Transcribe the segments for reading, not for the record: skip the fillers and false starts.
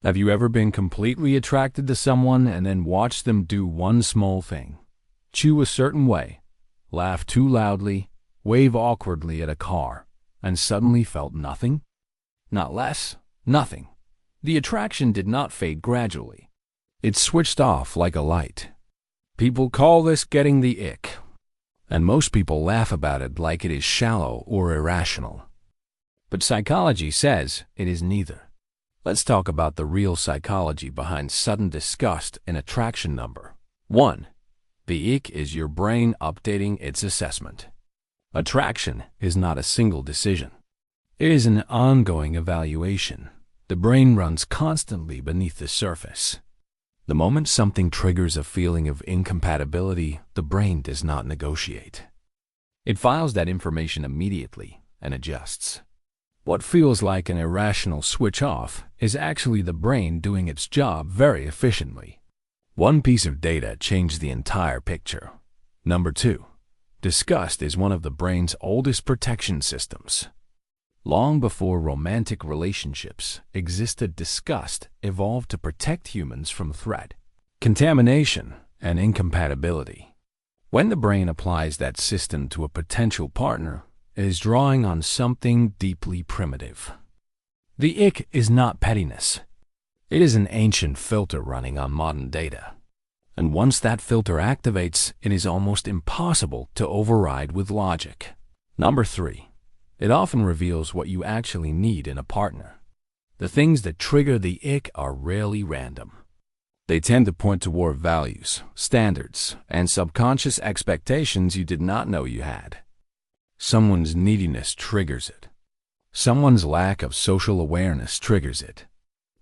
Have you ever been completely attracted to someone and then watched them do one small thing? Chew a certain way, laugh too loudly, wave awkwardly at a car, and suddenly felt nothing? Not less, nothing. The attraction did not fade gradually. It switched off like a light. People call this getting the ick, and most people laugh about it like it is shallow or irrational. But psychology says it is neither. Let's talk about the real psychology behind sudden disgust and attraction. Number 1. The ick is your brain updating its assessment. Attraction is not a single decision. It is an ongoing evaluation. The brain runs constantly beneath the surface. The moment something triggers a feeling of incompatibility, the brain does not negotiate. It files that information immediately and adjusts. What feels like an irrational switch off is actually the brain doing its job very efficiently. One piece of data changed the entire picture. Number 2. Disgust is one of the brain's oldest protection systems. Long before romantic relationships existed, disgust evolved to protect humans from threat, contamination, and incompatibility. When the brain applies that system to a potential partner, it is drawing on something deeply primitive. The ick is not pettiness. It is an ancient filter running on modern data. And once that filter activates, it is almost impossible to override with logic. Number 3. It often reveals what you actually need in a partner. The things that trigger the ick are rarely random. They tend to point toward values, standards, and subconscious expectations you did not know you had. Someone's neediness triggers it. Someone's lack of social awareness triggers it.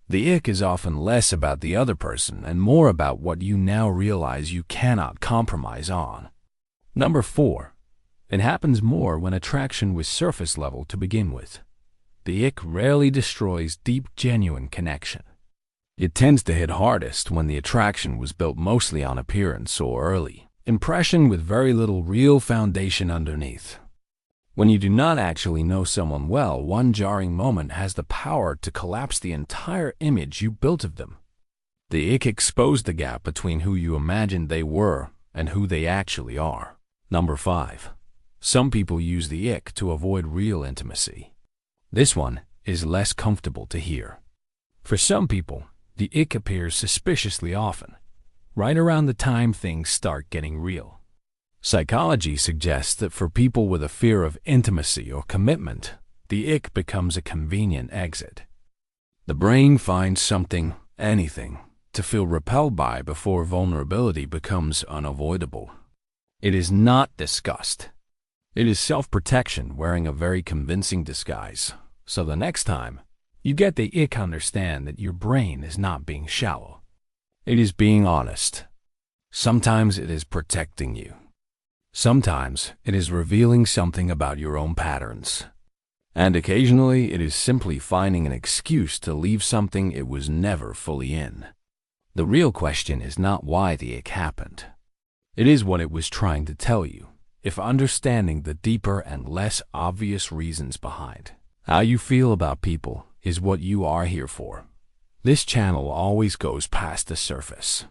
The ick is often less about the other person and more about what you now realize you cannot compromise on. Number 4. It happens more when attraction was surface level to begin with. The ick rarely destroys deep, genuine connection. It tends to hit hardest when the attraction was built mostly on appearance or early impression with very little real foundation underneath. When you do not actually know someone well, one jarring moment has the power to collapse the entire image you built of them. The ick exposed the gap between who you imagined they were and who they actually are. Number 5. Some people use the ick to avoid real intimacy. This one is less comfortable to hear. For some people, the ick appears suspiciously often, right around the time things start getting real. Psychology suggests that for people with a fear of intimacy or commitment, the ick becomes a convenient exit. The brain finds something, anything, to feel repelled by before vulnerability becomes unavoidable. It is not disgust. It is self-protection wearing a very convincing disguise. So the next time you get the ick, understand that your brain is not being shallow. It is being honest. Sometimes it is protecting you. Sometimes it is revealing something about your own patterns. And occasionally it is simply finding an excuse to leave something it was never fully in. The real question is not why the ick happened. It is what it was trying to tell you, if understanding the deeper and less obvious reasons behind. How you feel about people is what you are here for. This channel always goes past the surface.